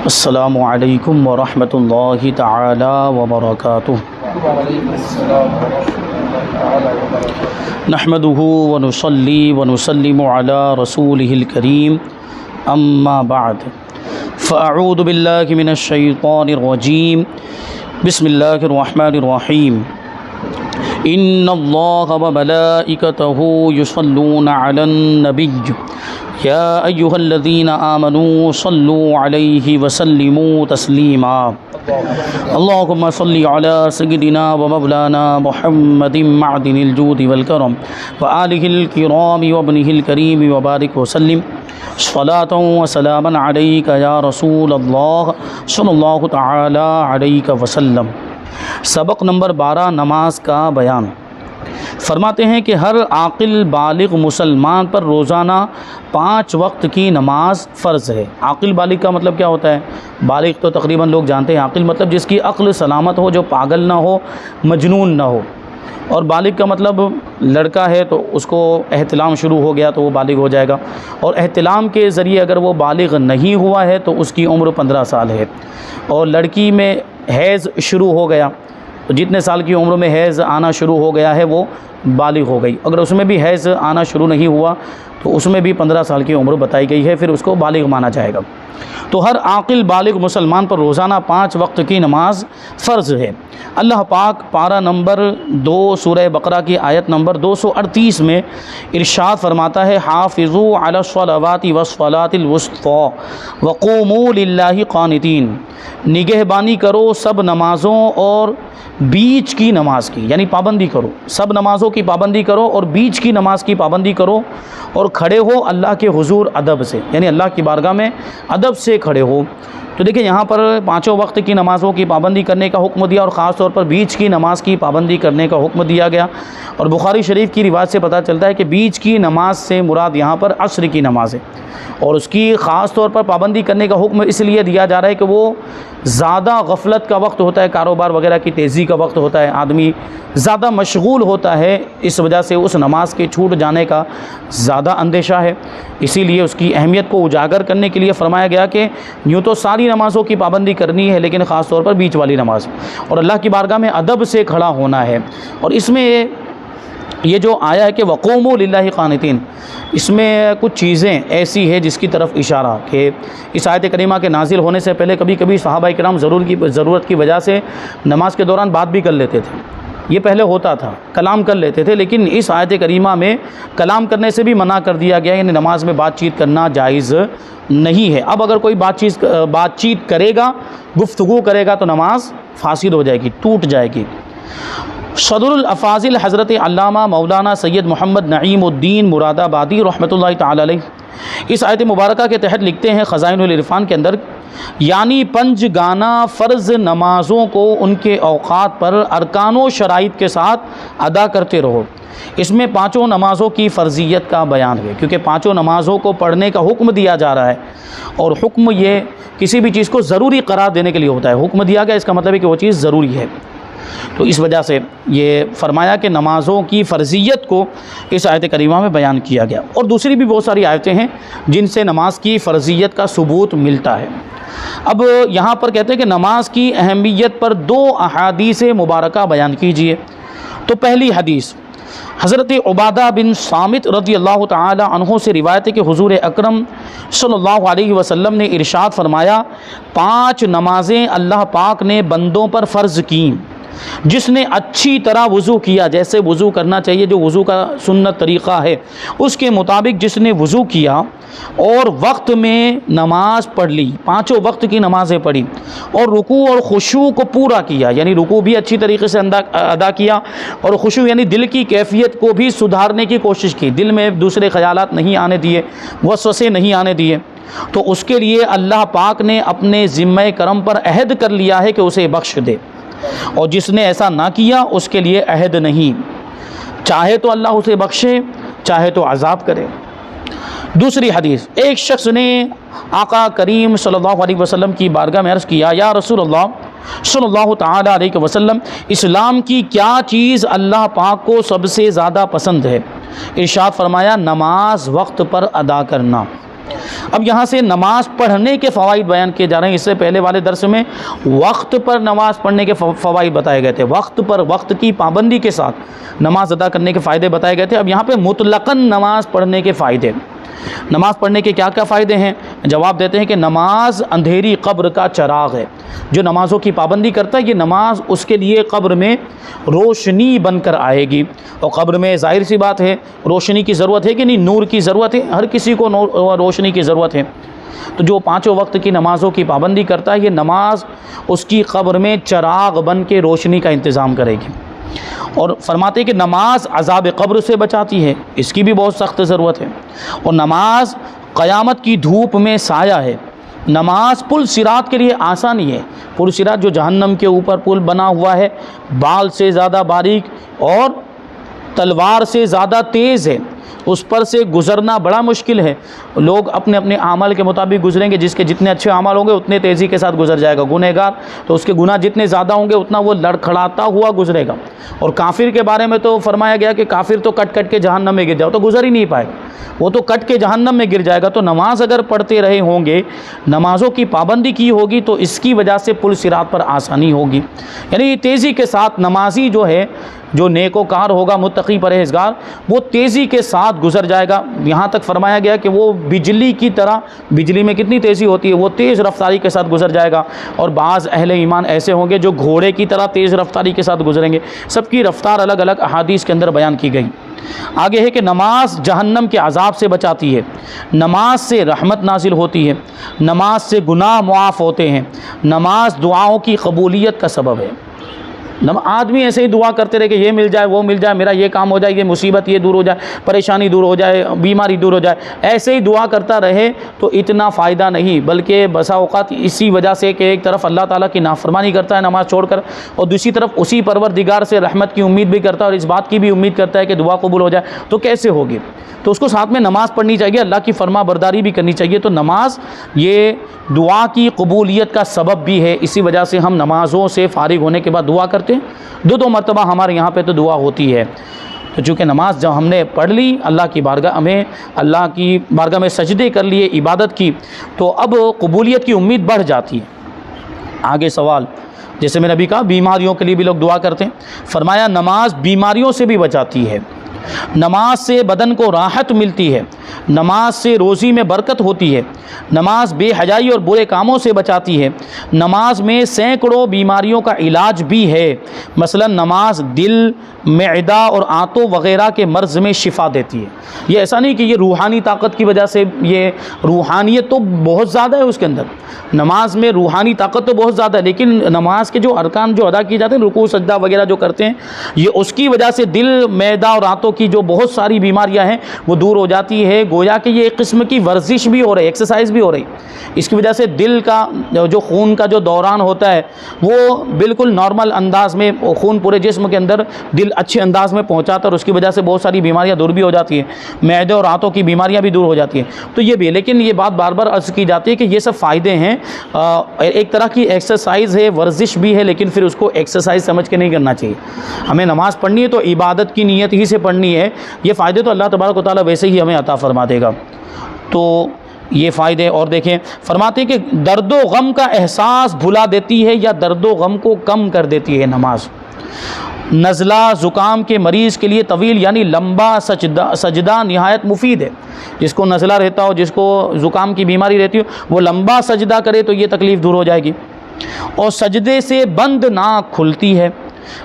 السلام علیکم ورحمۃ اللہ تعالی وبرکاتہ۔ نحمده ونصلی ونسلم علی رسولہ الکریم، اما بعد فاعوذ باللہ من الشیطان الرجیم، بسم اللہ الرحمن الرحیم۔ ان اللہ وملائکتہ یصلون علی النبی یا ایہا الذین آمنوا صلوا علیہ وسلموا تسلیما۔ اللہم صلی علی سیدنا و مولانا محمد معدن الجود والکرم وآلہ الکرام وابنہ الکریم وبارک وسلم صلاۃ و سلاما علیک یا رسول اللہ صلی اللہ تعالی علیہ وسلم۔ سبق نمبر 12، نماز کا بیان۔ فرماتے ہیں کہ ہر عاقل بالغ مسلمان پر روزانہ 5 وقت کی نماز فرض ہے۔ عاقل بالغ کا مطلب کیا ہوتا ہے؟ بالغ تو تقریباً لوگ جانتے ہیں، عاقل مطلب جس کی عقل سلامت ہو، جو پاگل نہ ہو، مجنون نہ ہو۔ اور بالغ کا مطلب لڑکا ہے تو اس کو احتلام شروع ہو گیا تو وہ بالغ ہو جائے گا، اور احتلام کے ذریعے اگر وہ بالغ نہیں ہوا ہے تو اس کی عمر 15 سال ہے۔ اور لڑکی میں حیض شروع ہو گیا تو جتنے سال کی عمر میں حیض آنا شروع ہو گیا ہے وہ بالغ ہو گئی۔ اگر اس میں بھی حیض آنا شروع نہیں ہوا تو اس میں بھی 15 سال کی عمر بتائی گئی ہے، پھر اس کو بالغ مانا جائے گا۔ تو ہر عاقل بالغ مسلمان پر روزانہ 5 وقت کی نماز فرض ہے۔ اللہ پاک پارہ نمبر 2 سورہ بقرہ کی آیت نمبر 238 میں ارشاد فرماتا ہے، حافظوا علی الصلوات والصلاۃ الوسطی وقوموا للہ قانتین۔ نگہبانی کرو سب نمازوں اور بیچ کی نماز کی، یعنی پابندی کرو، سب نمازوں کی پابندی کرو اور بیچ کی نماز کی پابندی کرو، اور کھڑے ہو اللہ کے حضور ادب سے، یعنی اللہ کی بارگاہ میں ادب سے کھڑے ہو۔ تو دیکھیں یہاں پر 5 وقت کی نمازوں کی پابندی کرنے کا حکم دیا، اور خاص طور پر بیچ کی نماز کی پابندی کرنے کا حکم دیا گیا۔ اور بخاری شریف کی روایت سے پتہ چلتا ہے کہ بیچ کی نماز سے مراد یہاں پر عصر کی نماز ہے، اور اس کی خاص طور پر پابندی کرنے کا حکم اس لیے دیا جا رہا ہے کہ وہ زیادہ غفلت کا وقت ہوتا ہے، کاروبار وغیرہ کی تیزی کا وقت ہوتا ہے، آدمی زیادہ مشغول ہوتا ہے، اس وجہ سے اس نماز کے چھوٹ جانے کا زیادہ اندیشہ ہے۔ اسی لیے اس کی اہمیت کو اجاگر کرنے کے لیے فرمایا گیا کہ یوں تو ساری نمازوں کی پابندی کرنی ہے، لیکن خاص طور پر بیچ والی نماز، اور اللہ کی بارگاہ میں ادب سے کھڑا ہونا ہے۔ اور اس میں یہ جو آیا ہے کہ وقوموا للہ قانتین، اس میں کچھ چیزیں ایسی ہے جس کی طرف اشارہ کہ اس آیت کریمہ کے نازل ہونے سے پہلے کبھی کبھی صحابہ کرام ضرورت کی وجہ سے نماز کے دوران بات بھی کر لیتے تھے، یہ پہلے ہوتا تھا، کلام کر لیتے تھے، لیکن اس آیت کریمہ میں کلام کرنے سے بھی منع کر دیا گیا، یعنی نماز میں بات چیت کرنا جائز نہیں ہے۔ اب اگر کوئی بات چیت کرے گا، گفتگو کرے گا تو نماز فاسد ہو جائے گی، ٹوٹ جائے گی۔ صدر الافاضل حضرت علامہ مولانا سید محمد نعیم الدین مراد آبادی رحمۃ اللہ تعالی علیہ اس آیت مبارکہ کے تحت لکھتے ہیں خزائن العرفان کے اندر، یعنی 5 گانا فرض نمازوں کو ان کے اوقات پر ارکان و شرائط کے ساتھ ادا کرتے رہو۔ اس میں 5 نمازوں کی فرضیت کا بیان ہے، کیونکہ 5 نمازوں کو پڑھنے کا حکم دیا جا رہا ہے، اور حکم یہ کسی بھی چیز کو ضروری قرار دینے کے لیے ہوتا ہے۔ حکم دیا گیا اس کا مطلب ہے کہ وہ چیز ضروری ہے، تو اس وجہ سے یہ فرمایا کہ نمازوں کی فرضیت کو اس آیت کریمہ میں بیان کیا گیا۔ اور دوسری بھی بہت ساری آیتیں ہیں جن سے نماز کی فرضیت کا ثبوت ملتا ہے۔ اب یہاں پر کہتے ہیں کہ نماز کی اہمیت پر 2 احادیث مبارکہ بیان کیجیے۔ تو پہلی حدیث حضرت عبادہ بن صامت رضی اللہ تعالی عنہ سے روایت ہے کہ حضور اکرم صلی اللہ علیہ وسلم نے ارشاد فرمایا، 5 نمازیں اللہ پاک نے بندوں پر فرض کیں، جس نے اچھی طرح وضو کیا، جیسے وضو کرنا چاہیے، جو وضو کا سنت طریقہ ہے اس کے مطابق جس نے وضو کیا اور وقت میں نماز پڑھ لی، 5 وقت کی نمازیں پڑھی، اور رکوع اور خشوع کو پورا کیا، یعنی رکوع بھی اچھی طریقے سے ادا کیا، اور خشوع یعنی دل کی کیفیت کو بھی سدھارنے کی کوشش کی، دل میں دوسرے خیالات نہیں آنے دیے، وسوسے نہیں آنے دیے، تو اس کے لیے اللہ پاک نے اپنے ذمہ کرم پر عہد کر لیا ہے کہ اسے بخش دے، اور جس نے ایسا نہ کیا اس کے لیے عہد نہیں، چاہے تو اللہ اسے بخشے، چاہے تو عذاب کرے۔ دوسری حدیث، ایک شخص نے آقا کریم صلی اللہ علیہ وسلم کی بارگاہ میں عرض کیا، یا رسول اللہ صلی اللہ تعالی علیہ وسلم، اسلام کی کیا چیز اللہ پاک کو سب سے زیادہ پسند ہے؟ ارشاد فرمایا، نماز وقت پر ادا کرنا۔ اب یہاں سے نماز پڑھنے کے فوائد بیان کیے جا رہے ہیں. اس سے پہلے والے درس میں وقت پر نماز پڑھنے کے فوائد بتائے گئے تھے, وقت پر وقت کی پابندی کے ساتھ نماز ادا کرنے کے فائدے بتائے گئے تھے. اب یہاں پہ مطلقاً نماز پڑھنے کے فائدے, نماز پڑھنے کے کیا کیا فائدے ہیں؟ جواب دیتے ہیں کہ نماز اندھیری قبر کا چراغ ہے. جو نمازوں کی پابندی کرتا ہے یہ نماز اس کے لیے قبر میں روشنی بن کر آئے گی. اور قبر میں ظاہر سی بات ہے روشنی کی ضرورت ہے کہ نہیں, نور کی ضرورت ہے, ہر کسی کو روشنی کی ضرورت ہے. تو جو پانچوں وقت کی نمازوں کی پابندی کرتا ہے یہ نماز اس کی قبر میں چراغ بن کے روشنی کا انتظام کرے گی. اور فرماتے ہیں کہ نماز عذاب قبر سے بچاتی ہے, اس کی بھی بہت سخت ضرورت ہے. اور نماز قیامت کی دھوپ میں سایہ ہے. نماز پل صراط کے لیے آسانی ہے. پل صراط جو جہنم کے اوپر پل بنا ہوا ہے, بال سے زیادہ باریک اور تلوار سے زیادہ تیز ہے, اس پر سے گزرنا بڑا مشکل ہے. لوگ اپنے اپنے اعمال کے مطابق گزریں گے, جس کے جتنے اچھے اعمال ہوں گے اتنے تیزی کے ساتھ گزر جائے گا. گنہگار تو اس کے گناہ جتنے زیادہ ہوں گے اتنا وہ لڑکھڑاتا ہوا گزرے گا. اور کافر کے بارے میں تو فرمایا گیا کہ کافر تو کٹ کٹ کے جہنم میں گر جاؤ, تو گزر ہی نہیں پائے, وہ تو کٹ کے جہنم میں گر جائے گا. تو نماز اگر پڑھتے رہے ہوں گے, نمازوں کی پابندی کی ہوگی تو اس کی وجہ سے پل صراط پر آسانی ہوگی. یعنی تیزی کے ساتھ نمازی جو ہے, جو نیک و کار ہوگا متقی پرہیزگار, وہ تیزی کے ساتھ گزر جائے گا. یہاں تک فرمایا گیا کہ وہ بجلی کی طرح, بجلی میں کتنی تیزی ہوتی ہے, وہ تیز رفتاری کے ساتھ گزر جائے گا. اور بعض اہل ایمان ایسے ہوں گے جو گھوڑے کی طرح تیز رفتاری کے ساتھ گزریں گے. سب کی رفتار الگ الگ احادیث کے اندر بیان کی گئی. آگے ہے کہ نماز جہنم کے عذاب سے بچاتی ہے, نماز سے رحمت نازل ہوتی ہے, نماز سے گناہ معاف ہوتے ہیں, نماز دعاؤں کی قبولیت کا سبب ہے. آدمی ایسے ہی دعا کرتے رہے کہ یہ مل جائے وہ مل جائے, میرا یہ کام ہو جائے, یہ مصیبت یہ دور ہو جائے, پریشانی دور ہو جائے, بیماری دور ہو جائے, ایسے ہی دعا کرتا رہے تو اتنا فائدہ نہیں. بلکہ بسا اوقات اسی وجہ سے کہ ایک طرف اللہ تعالیٰ کی نافرمانی کرتا ہے نماز چھوڑ کر, اور دوسری طرف اسی پروردگار سے رحمت کی امید بھی کرتا ہے اور اس بات کی بھی امید کرتا ہے کہ دعا قبول ہو جائے, تو کیسے ہوگی؟ تو اس کو ساتھ میں نماز پڑھنی چاہیے, اللہ کی فرما برداری بھی کرنی چاہیے. تو نماز یہ دعا کی قبولیت کا سبب بھی ہے. اسی وجہ سے ہم نمازوں سے فارغ ہونے کے بعد دعا کرتے ہیں. دو مرتبہ ہمارے یہاں پہ تو دعا ہوتی ہے. تو چونکہ نماز جب ہم نے پڑھ لی, اللہ کی بارگاہ میں سجدے کر لیے, عبادت کی, تو اب قبولیت کی امید بڑھ جاتی ہے. آگے سوال, جیسے میں نے ابھی کہا بیماریوں کے لیے بھی لوگ دعا کرتے ہیں. فرمایا نماز بیماریوں سے بھی بچاتی ہے, نماز سے بدن کو راحت ملتی ہے, نماز سے روزی میں برکت ہوتی ہے, نماز بے حیائی اور برے کاموں سے بچاتی ہے, نماز میں سینکڑوں بیماریوں کا علاج بھی ہے. مثلا نماز دل, معدہ اور آنتوں وغیرہ کے مرض میں شفا دیتی ہے. یہ ایسا نہیں کہ یہ روحانی طاقت کی وجہ سے, یہ روحانیت تو بہت زیادہ ہے اس کے اندر, نماز میں روحانی طاقت تو بہت زیادہ ہے, لیکن نماز کے جو ارکان جو ادا کیے جاتے ہیں, رکوع سجدہ وغیرہ جو کرتے ہیں, یہ اس کی وجہ سے دل, معدہ اور آنتوں کی جو بہت ساری بیماریاں ہیں وہ دور ہو جاتی ہے. گویا کہ یہ ایک قسم کی ورزش بھی ہو رہی ہے, ایکسرسائز بھی ہو رہی. اس کی وجہ سے دل کا جو خون کا جو دوران ہوتا ہے وہ بالکل نارمل انداز میں, خون پورے جسم کے اندر دل اچھے انداز میں پہنچاتا ہے, اور اس کی وجہ سے بہت ساری بیماریاں دور بھی ہو جاتی ہیں, معدے اور آنتوں کی بیماریاں بھی دور ہو جاتی ہیں. تو یہ بھی, لیکن یہ بات بار بار عرض کی جاتی ہے کہ یہ سب فائدے ہیں, ایک طرح کی ایکسرسائز ہے, ورزش بھی ہے, لیکن پھر اس کو ایکسرسائز سمجھ کے نہیں کرنا چاہیے. ہمیں نماز پڑھنی ہے تو عبادت کی نیت ہی سے پڑھنی ہے. یہ فائدے تو اللہ تبارک و تعالیٰ ویسے ہی ہمیں عطا فرما دے گا. تو یہ فائدے. اور دیکھیں فرماتے ہیں کہ درد و غم کا احساس بھلا دیتی ہے یا درد و غم کو کم کر دیتی ہے نماز. نزلہ زکام کے مریض کے لیے طویل یعنی لمبا سجدہ نہایت مفید ہے. جس کو نزلہ رہتا ہو, جس کو زکام کی بیماری رہتی ہو, وہ لمبا سجدہ کرے تو یہ تکلیف دور ہو جائے گی. اور سجدے سے بند ناک کھلتی ہے.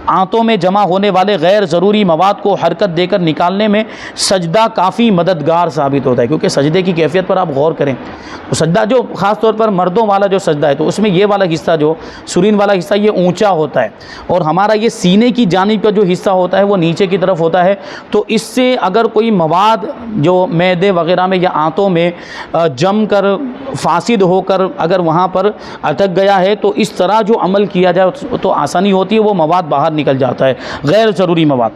آنتوں میں جمع ہونے والے غیر ضروری مواد کو حرکت دے کر نکالنے میں سجدہ کافی مددگار ثابت ہوتا ہے. کیونکہ سجدے کی کیفیت پر آپ غور کریں تو سجدہ جو خاص طور پر مردوں والا جو سجدہ ہے تو اس میں یہ والا حصہ, جو سرین والا حصہ, یہ اونچا ہوتا ہے, اور ہمارا یہ سینے کی جانب کا جو حصہ ہوتا ہے وہ نیچے کی طرف ہوتا ہے. تو اس سے اگر کوئی مواد جو معدے وغیرہ میں یا آنتوں میں جم کر فاسد ہو کر اگر وہاں پر اٹک گیا ہے تو اس طرح جو عمل کیا جائے تو آسانی ہوتی ہے, وہ مواد باہر نکل جاتا ہے, غیر ضروری مواد.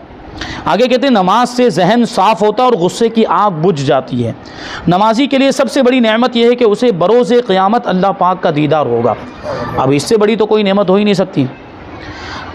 آگے کہتے ہیں نماز سے ذہن صاف ہوتا ہے اور غصے کی آگ بجھ جاتی ہے. نمازی کے لیے سب سے بڑی نعمت یہ ہے کہ اسے بروز قیامت اللہ پاک کا دیدار ہوگا. اب اس سے بڑی تو کوئی نعمت ہو ہی نہیں سکتی.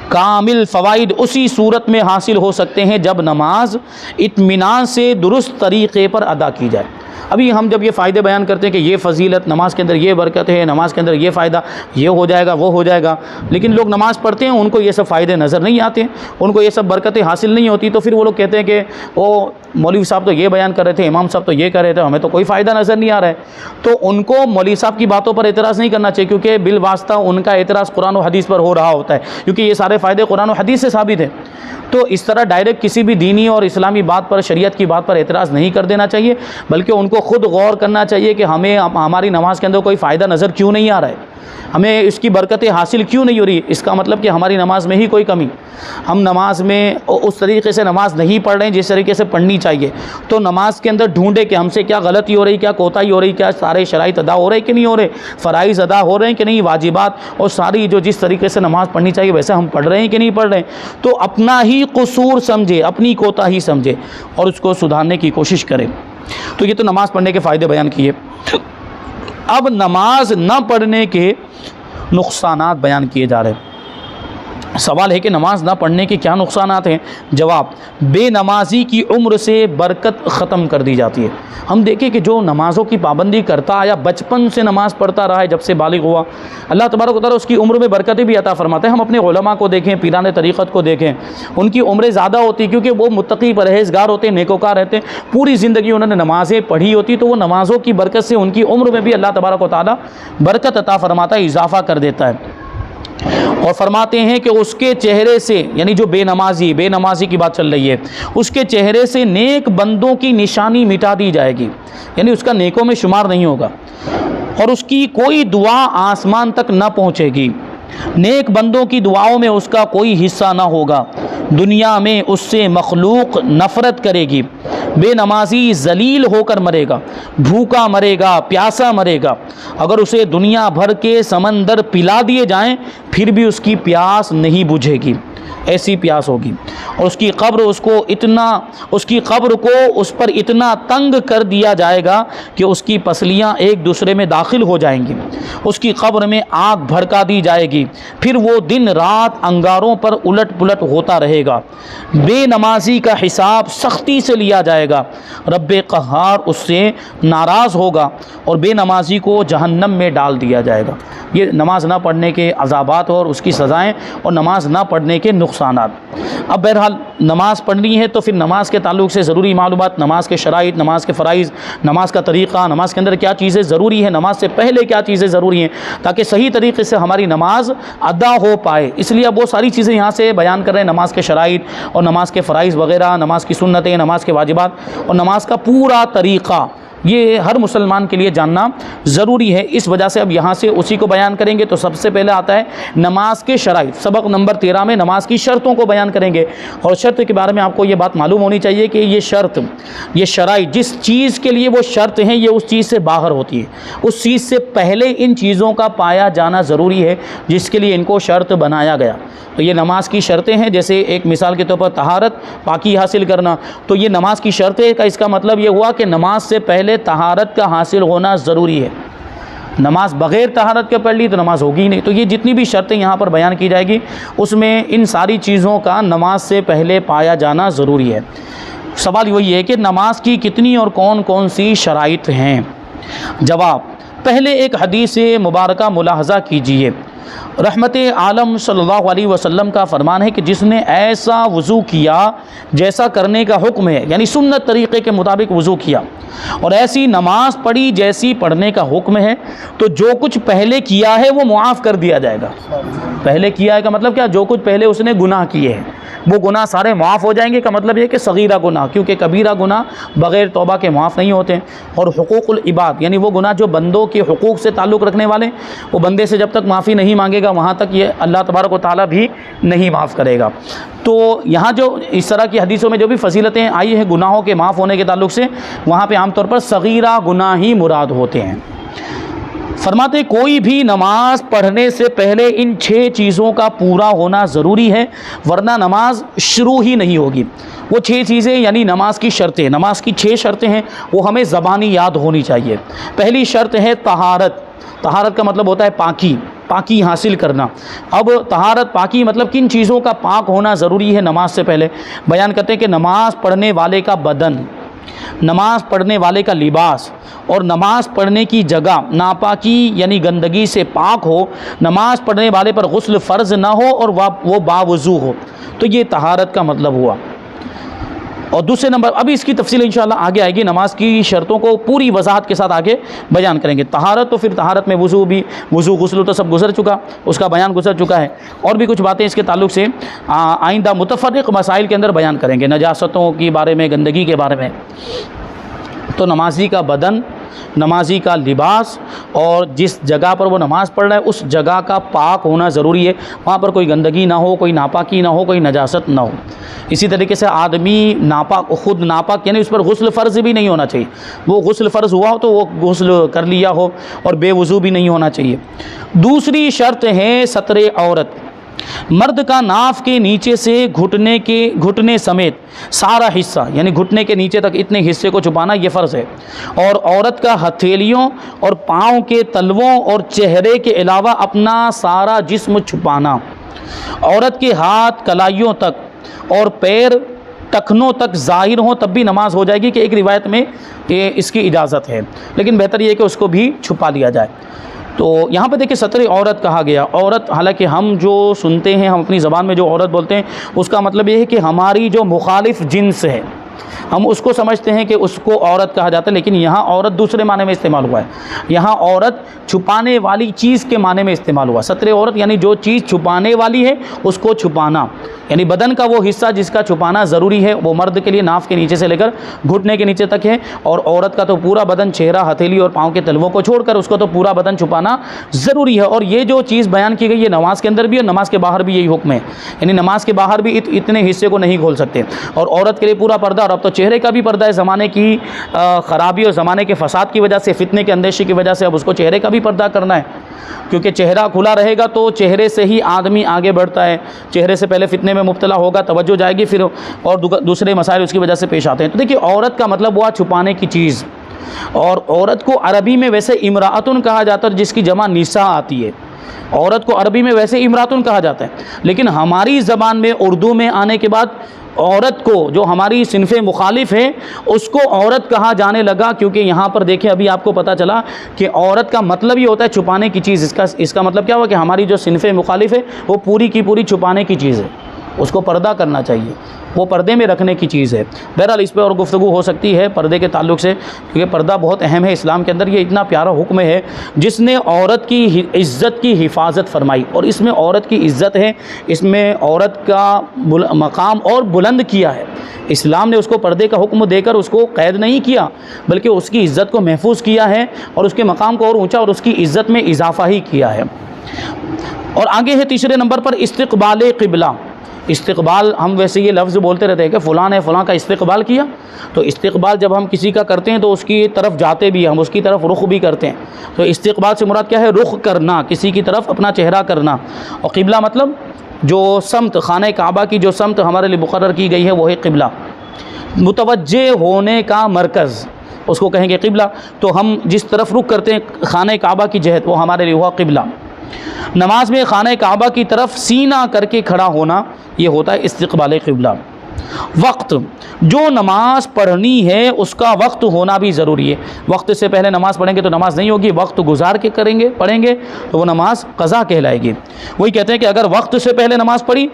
کامل فوائد اسی صورت میں حاصل ہو سکتے ہیں جب نماز اطمینان سے درست طریقے پر ادا کی جائے. ابھی ہم جب یہ فائدے بیان کرتے ہیں کہ یہ فضیلت، نماز کے اندر یہ برکت ہے، نماز کے اندر یہ فائدہ، یہ ہو جائے گا وہ ہو جائے گا، لیکن لوگ نماز پڑھتے ہیں ان کو یہ سب فائدے نظر نہیں آتے، ان کو یہ سب برکتیں حاصل نہیں ہوتی، تو پھر وہ لوگ کہتے ہیں کہ وہ مولوی صاحب تو یہ بیان کر رہے تھے، امام صاحب تو یہ کر رہے تھے، ہمیں تو کوئی فائدہ نظر نہیں آ رہا ہے۔ تو ان کو مولوی صاحب کی باتوں پر اعتراض نہیں کرنا چاہیے، کیونکہ بالواسطہ ان کا اعتراض قرآن و حدیث پر ہو رہا ہوتا ہے، کیونکہ یہ سارے فائدے قرآن و حدیث سے ثابت ہیں۔ تو اس طرح ڈائریکٹ کسی بھی دینی اور اسلامی بات پر، شریعت کی بات پر اعتراض نہیں کر دینا چاہیے، بلکہ ان کو خود غور کرنا چاہیے کہ ہمیں ہماری نماز کے اندر کوئی فائدہ نظر کیوں نہیں آ رہا ہے، ہمیں اس کی برکتیں حاصل کیوں نہیں ہو رہی۔ اس کا مطلب کہ ہماری نماز میں ہی کوئی کمی، ہم نماز میں اس طریقے سے نماز نہیں پڑھ رہے ہیں جس طریقے سے پڑھنی چاہیے۔ تو نماز کے اندر ڈھونڈے کہ ہم سے کیا غلطی ہو رہی، کیا کوتاہی ہو رہی، کیا سارے شرائط ادا ہو رہے کہ نہیں ہو رہے، فرائض ادا ہو رہے ہیں کہ نہیں، واجبات اور ساری جو جس طریقے سے نماز پڑھنی چاہیے ویسے ہم پڑھ رہے ہیں کہ نہیں پڑھ رہے ہیں۔ تو اپنا ہی قصور سمجھے، اپنی کوتاہی سمجھے اور اس کو سدھارنے کی کوشش کرے۔ تو یہ تو نماز پڑھنے کے فائدے بیان کیے۔ اب نماز نہ پڑھنے کے نقصانات بیان کیے جا رہے ہیں۔ سوال ہے کہ نماز نہ پڑھنے کے کیا نقصانات ہیں؟ جواب، بے نمازی کی عمر سے برکت ختم کر دی جاتی ہے۔ ہم دیکھیں کہ جو نمازوں کی پابندی کرتا آیا، بچپن سے نماز پڑھتا رہا ہے، جب سے بالغ ہوا، اللہ تبارک و تعالیٰ اس کی عمر میں برکتیں بھی عطا فرماتا ہے۔ ہم اپنے علماء کو دیکھیں، پیران طریقت کو دیکھیں، ان کی عمریں زیادہ ہوتی کیونکہ وہ متقی پرہیزگار ہوتے ہیں، نیکوکار رہتے ہیں، پوری زندگی انہوں نے نمازیں پڑھی ہوتی، تو وہ نمازوں کی برکت سے ان کی عمر میں بھی اللہ تبارک و تعالیٰ برکت عطا فرماتا ہے، اضافہ کر دیتا ہے۔ اور فرماتے ہیں کہ اس کے چہرے سے، یعنی جو بے نمازی کی بات چل رہی ہے، اس کے چہرے سے نیک بندوں کی نشانی مٹا دی جائے گی، یعنی اس کا نیکوں میں شمار نہیں ہوگا، اور اس کی کوئی دعا آسمان تک نہ پہنچے گی، نیک بندوں کی دعاؤں میں اس کا کوئی حصہ نہ ہوگا، دنیا میں اس سے مخلوق نفرت کرے گی، بے نمازی ذلیل ہو کر مرے گا، بھوکا مرے گا، پیاسا مرے گا، اگر اسے دنیا بھر کے سمندر پلا دیے جائیں پھر بھی اس کی پیاس نہیں بجھے گی، ایسی پیاس ہوگی، اور اس کی قبر کو اس پر اتنا تنگ کر دیا جائے گا کہ اس کی پسلیاں ایک دوسرے میں داخل ہو جائیں گی، اس کی قبر میں آگ بھڑکا دی جائے گی، پھر وہ دن رات انگاروں پر الٹ پلٹ ہوتا رہے گا، بے نمازی کا حساب سختی سے لیا جائے گا، رب قہار اس سے ناراض ہوگا اور بے نمازی کو جہنم میں ڈال دیا جائے گا۔ یہ نماز نہ پڑھنے کے عذابات اور اس کی سزائیں اور نماز نہ پڑھنے کے نقصانات۔ اب بہرحال نماز پڑھنی ہے تو پھر نماز کے تعلق سے ضروری معلومات، نماز کے شرائط، نماز کے فرائض، نماز کا طریقہ، نماز کے اندر کیا چیزیں ضروری ہیں، نماز سے پہلے کیا چیزیں ضروری ہیں، تاکہ صحیح طریقے سے ہماری نماز ادا ہو پائے۔ اس لیے اب وہ ساری چیزیں یہاں سے بیان کر رہے ہیں، نماز کے شرائط اور نماز کے فرائض وغیرہ، نماز کی سنتیں، نماز کے واجبات اور نماز کا پورا طریقہ، یہ ہر مسلمان کے لیے جاننا ضروری ہے۔ اس وجہ سے اب یہاں سے اسی کو بیان کریں گے۔ تو سب سے پہلے آتا ہے نماز کے شرائط، سبق نمبر 13 میں نماز کی شرطوں کو بیان کریں گے، اور شرط کے بارے میں آپ کو یہ بات معلوم ہونی چاہیے کہ یہ شرط، یہ شرائط جس چیز کے لیے وہ شرط ہیں یہ اس چیز سے باہر ہوتی ہے، اس چیز سے پہلے ان چیزوں کا پایا جانا ضروری ہے جس کے لیے ان کو شرط بنایا گیا۔ تو یہ نماز کی شرطیں ہیں، جیسے ایک مثال کے طور پر طہارت، پاکی حاصل کرنا، تو یہ نماز کی شرطیں کا اس کا مطلب یہ ہوا کہ نماز سے پہلے طہارت کا حاصل ہونا ضروری ہے۔ نماز بغیر طہارت کے پڑھ لی تو نماز ہوگی ہی نہیں۔ تو یہ جتنی بھی شرطیں یہاں پر بیان کی جائے گی اس میں ان ساری چیزوں کا نماز سے پہلے پایا جانا ضروری ہے۔ سوال وہی ہے کہ نماز کی کتنی اور کون کون سی شرائط ہیں؟ جواب، پہلے ایک حدیث مبارکہ ملاحظہ کیجئے۔ رحمت عالم صلی اللہ علیہ وسلم کا فرمان ہے کہ جس نے ایسا وضو کیا جیسا کرنے کا حکم ہے، یعنی سنت طریقے کے مطابق وضو کیا، اور ایسی نماز پڑھی جیسی پڑھنے کا حکم ہے، تو جو کچھ پہلے کیا ہے وہ معاف کر دیا جائے گا۔ پہلے کیا ہے کا مطلب کیا؟ جو کچھ پہلے اس نے گناہ کیے ہیں وہ گناہ سارے معاف ہو جائیں گے، کا مطلب یہ کہ صغیرہ گناہ، کیونکہ کبیرہ گناہ بغیر توبہ کے معاف نہیں ہوتے ہیں، اور حقوق العباد یعنی وہ گناہ جو بندوں کے حقوق سے تعلق رکھنے والے، وہ بندے سے جب تک معافی نہیں مانگے گا وہاں تک یہ اللہ تبارک و تعالیٰ بھی نہیں معاف کرے گا۔ تو یہاں جو اس طرح کی حدیثوں میں جو بھی فضیلتیں آئی ہیں گناہوں کے معاف ہونے کے تعلق سے، وہاں پہ عام طور پر صغیرہ گناہ ہی مراد ہوتے ہیں۔ فرماتے کوئی بھی نماز پڑھنے سے پہلے ان 6 چیزوں کا پورا ہونا ضروری ہے، ورنہ نماز شروع ہی نہیں ہوگی۔ وہ 6 چیزیں یعنی نماز کی شرطیں، نماز کی 6 شرطیں ہیں، وہ ہمیں زبانی یاد ہونی چاہیے۔ پہلی شرط ہے طہارت۔ طہارت کا مطلب ہوتا ہے پاکی حاصل کرنا۔ اب طہارت، پاکی مطلب کن چیزوں کا پاک ہونا ضروری ہے نماز سے پہلے؟ بیان کرتے ہیں کہ نماز پڑھنے والے کا بدن، نماز پڑھنے والے کا لباس اور نماز پڑھنے کی جگہ ناپاکی یعنی گندگی سے پاک ہو، نماز پڑھنے والے پر غسل فرض نہ ہو اور وہ باوضو ہو، تو یہ طہارت کا مطلب ہوا۔ اور دوسرے نمبر، ابھی اس کی تفصیل انشاءاللہ آگے آئے گی، نماز کی شرطوں کو پوری وضاحت کے ساتھ آگے بیان کریں گے۔ طہارت تو پھر طہارت میں وضو غسل تو سب گزر چکا، اس کا بیان گزر چکا ہے، اور بھی کچھ باتیں اس کے تعلق سے آئندہ متفرق مسائل کے اندر بیان کریں گے، نجاستوں کے بارے میں، گندگی کے بارے میں۔ تو نمازی کا بدن، نمازی کا لباس اور جس جگہ پر وہ نماز پڑھ رہا ہے اس جگہ کا پاک ہونا ضروری ہے، وہاں پر کوئی گندگی نہ ہو، کوئی ناپاکی نہ ہو، کوئی نجاست نہ ہو۔ اسی طریقے سے آدمی خود ناپاک یعنی اس پر غسل فرض بھی نہیں ہونا چاہیے، وہ غسل فرض ہوا ہو تو وہ غسل کر لیا ہو، اور بے وضو بھی نہیں ہونا چاہیے۔ دوسری شرط ہے ستر عورت، مرد کا ناف کے نیچے سے گھٹنے سمیت سارا حصہ یعنی گھٹنے کے نیچے تک اتنے حصے کو چھپانا یہ فرض ہے، اور عورت کا ہتھیلیوں اور پاؤں کے تلووں اور چہرے کے علاوہ اپنا سارا جسم چھپانا، عورت کے ہاتھ کلائیوں تک اور پیر ٹخنوں تک ظاہر ہوں تب بھی نماز ہو جائے گی، کہ ایک روایت میں اس کی اجازت ہے، لیکن بہتر یہ ہے کہ اس کو بھی چھپا لیا جائے۔ تو یہاں پہ دیکھیں ستر عورت کہا گیا، عورت حالانکہ ہم جو سنتے ہیں، ہم اپنی زبان میں جو عورت بولتے ہیں اس کا مطلب یہ ہے کہ ہماری جو مخالف جنس ہے ہم اس کو سمجھتے ہیں کہ اس کو عورت کہا جاتا ہے، لیکن یہاں عورت دوسرے معنی میں استعمال ہوا ہے، یہاں عورت چھپانے والی چیز کے معنی میں استعمال ہوا۔ ستر عورت یعنی جو چیز چھپانے والی ہے اس کو چھپانا، یعنی بدن کا وہ حصہ جس کا چھپانا ضروری ہے، وہ مرد کے لیے ناف کے نیچے سے لے کر گھٹنے کے نیچے تک ہے، اور عورت کا تو پورا بدن، چہرہ، ہتھیلی اور پاؤں کے تلووں کو چھوڑ کر اس کو تو پورا بدن چھپانا ضروری ہے۔ اور یہ جو چیز بیان کی گئی ہے نماز کے اندر بھی اور نماز کے باہر بھی یہی حکم ہے، یعنی نماز کے باہر بھی اتنے حصے کو نہیں کھول سکتے، اور عورت کے لیے پورا پردہ، اور اب تو چہرے کا بھی پردہ ہے، زمانے کی خرابی اور زمانے کے فساد کی وجہ سے، فتنے کے اندیشے کی وجہ سے اب اس کو چہرے کا بھی پردہ کرنا ہے، کیونکہ چہرہ کھلا رہے گا تو چہرے سے ہی آدمی آگے بڑھتا ہے، چہرے سے پہلے فتنے میں مبتلا ہوگا، توجہ جائے گی، پھر اور دوسرے مسائل اس کی وجہ سے پیش آتے ہیں۔ تو دیکھیے عورت کا مطلب ہوا چھپانے کی چیز، اور عورت کو عربی میں ویسے امرأتن کہا جاتا ہے جس کی جمع نساء آتی ہے، عورت کو عربی میں ویسے امرأتن کہا جاتا ہے، لیکن ہماری زبان میں اردو میں آنے کے بعد عورت کو، جو ہماری صنف مخالف ہے، اس کو عورت کہا جانے لگا، کیونکہ یہاں پر دیکھیں ابھی آپ کو پتہ چلا کہ عورت کا مطلب یہ ہوتا ہے چھپانے کی چیز۔ اس کا مطلب کیا ہوا کہ ہماری جو صنف مخالف ہے وہ پوری کی پوری چھپانے کی چیز ہے، اس کو پردہ کرنا چاہیے، وہ پردے میں رکھنے کی چیز ہے۔ بہرحال اس پہ اور گفتگو ہو سکتی ہے پردے کے تعلق سے، کیونکہ پردہ بہت اہم ہے اسلام کے اندر، یہ اتنا پیارا حکم ہے جس نے عورت کی عزت کی حفاظت فرمائی، اور اس میں عورت کی عزت ہے، اس میں عورت کا مقام اور بلند کیا ہے۔ اسلام نے اس کو پردے کا حکم دے کر اس کو قید نہیں کیا، بلکہ اس کی عزت کو محفوظ کیا ہے، اور اس کے مقام کو اور اونچا اور اس کی عزت میں اضافہ ہی کیا ہے۔ اور آگے ہے تیسرے نمبر پر استقبال قبلہ۔ استقبال، ہم ویسے یہ لفظ بولتے رہتے ہیں کہ فلاں نے فلاں کا استقبال کیا، تو استقبال جب ہم کسی کا کرتے ہیں تو اس کی طرف جاتے بھی ہیں، ہم اس کی طرف رخ بھی کرتے ہیں، تو استقبال سے مراد کیا ہے؟ رخ کرنا، کسی کی طرف اپنا چہرہ کرنا۔ اور قبلہ مطلب جو سمت، خانہ کعبہ کی جو سمت ہمارے لیے مقرر کی گئی ہے وہ ہے قبلہ، متوجہ ہونے کا مرکز اس کو کہیں گے قبلہ۔ تو ہم جس طرف رخ کرتے ہیں خانہ کعبہ کی جہت، وہ ہمارے لیے ہوا قبلہ۔ نماز میں خانہ کعبہ کی طرف سینہ کر کے کھڑا ہونا، یہ ہوتا ہے استقبال قبلہ۔ وقت، جو نماز پڑھنی ہے اس کا وقت ہونا بھی ضروری ہے۔ وقت سے پہلے نماز پڑھیں گے تو نماز نہیں ہوگی، وقت گزار کے پڑھیں گے تو وہ نماز قضا کہلائے گی۔ وہی کہتے ہیں کہ اگر وقت سے پہلے نماز پڑھی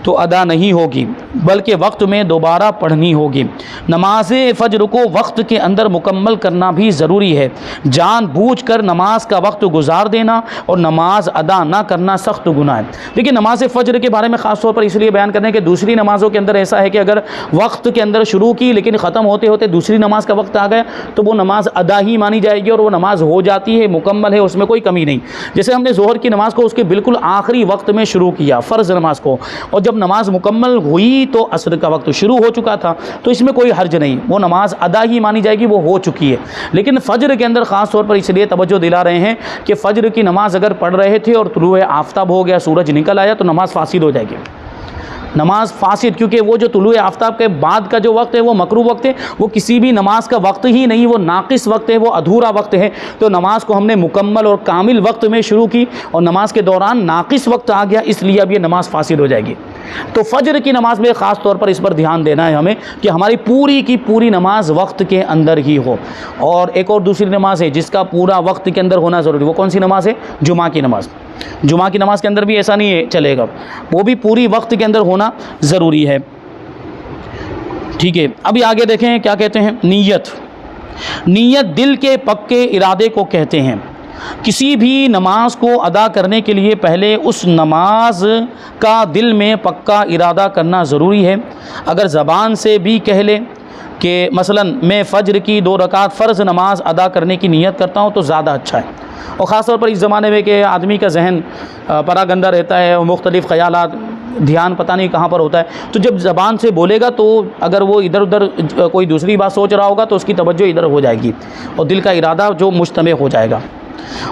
تو ادا نہیں ہوگی، بلکہ وقت میں دوبارہ پڑھنی ہوگی۔ نماز فجر کو وقت کے اندر مکمل کرنا بھی ضروری ہے۔ جان بوجھ کر نماز کا وقت گزار دینا اور نماز ادا نہ کرنا سخت گناہ ہے۔ دیکھیے نماز فجر کے بارے میں خاص طور پر اس لیے بیان کرنے کہ دوسری نمازوں کے اندر ایسا ہے کہ اگر وقت کے اندر شروع کی لیکن ختم ہوتے ہوتے دوسری نماز کا وقت آ گیا تو وہ نماز ادا ہی مانی جائے گی، اور وہ نماز ہو جاتی ہے، مکمل ہے، اس میں کوئی کمی نہیں۔ جیسے ہم نے ظہر کی نماز کو اس کے بالکل آخری وقت میں شروع کیا، فرض نماز کو، اور جب نماز مکمل ہوئی تو عصر کا وقت شروع ہو چکا تھا، تو اس میں کوئی حرج نہیں، وہ نماز ادا ہی مانی جائے گی، وہ ہو چکی ہے۔ لیکن فجر کے اندر خاص طور پر اس لیے توجہ دلا رہے ہیں کہ فجر کی نماز اگر پڑھ رہے تھے اور طلوع آفتاب ہو گیا، سورج نکل آیا تو نماز فاسد ہو جائے گی، نماز فاسد، کیونکہ وہ جو طلوع آفتاب کے بعد کا جو وقت ہے وہ مکروہ وقت ہے، وہ کسی بھی نماز کا وقت ہی نہیں، وہ ناقص وقت ہے، وہ ادھورا وقت ہے۔ تو نماز کو ہم نے مکمل اور کامل وقت میں شروع کی اور نماز کے دوران ناقص وقت آ گیا، اس لیے اب یہ نماز فاسد ہو جائے گی۔ تو فجر کی نماز میں خاص طور پر اس پر دھیان دینا ہے ہمیں کہ ہماری پوری کی پوری نماز وقت کے اندر ہی ہو. اور ایک اور دوسری نماز ہے جس کا پورا وقت کے اندر ہونا ضروری. وہ کون سی نماز ہے؟ جمعہ کی نماز. جمعہ کی نماز کے اندر بھی ایسا نہیں ہے چلے گا, وہ بھی پوری وقت کے اندر ہونا ضروری ہے. ٹھیک ہے, ابھی آگے دیکھیں کیا کہتے ہیں. نیت دل کے پکے ارادے کو کہتے ہیں. کسی بھی نماز کو ادا کرنے کے لیے پہلے اس نماز کا دل میں پکا ارادہ کرنا ضروری ہے. اگر زبان سے بھی کہہ لے کہ مثلا میں فجر کی 2 رکعت فرض نماز ادا کرنے کی نیت کرتا ہوں تو زیادہ اچھا ہے. اور خاص طور پر اس زمانے میں کہ آدمی کا ذہن پرا گندہ رہتا ہے, مختلف خیالات, دھیان پتہ نہیں کہاں پر ہوتا ہے, تو جب زبان سے بولے گا تو اگر وہ ادھر ادھر کوئی دوسری بات سوچ رہا ہوگا تو اس کی توجہ ادھر ہو جائے گی اور دل کا ارادہ جو مجتمع ہو جائے گا.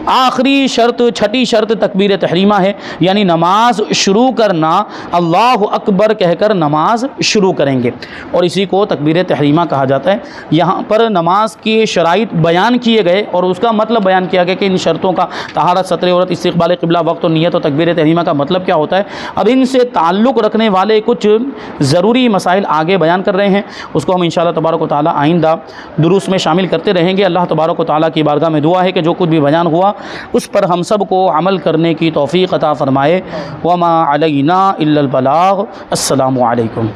آخری شرط, چھٹی شرط تکبیر تحریمہ ہے, یعنی نماز شروع کرنا اللہ اکبر کہہ کر نماز شروع کریں گے, اور اسی کو تکبیر تحریمہ کہا جاتا ہے. یہاں پر نماز کے شرائط بیان کیے گئے اور اس کا مطلب بیان کیا گیا کہ ان شرطوں کا طہارت, ستر عورت, استقبال قبلہ, وقت اور نیت اور تکبیر تحریمہ کا مطلب کیا ہوتا ہے. اب ان سے تعلق رکھنے والے کچھ ضروری مسائل آگے بیان کر رہے ہیں, اس کو ہم انشاءاللہ تبارک و تعالی آئندہ دروس میں شامل کرتے رہیں گے. اللہ تبارک و تعالی کی بارگاہ میں دعا ہے کہ جو کچھ بھی بیان ہوا اس پر ہم سب کو عمل کرنے کی توفیق عطا فرمائے. وما علینا الا البلاغ. السلام علیکم.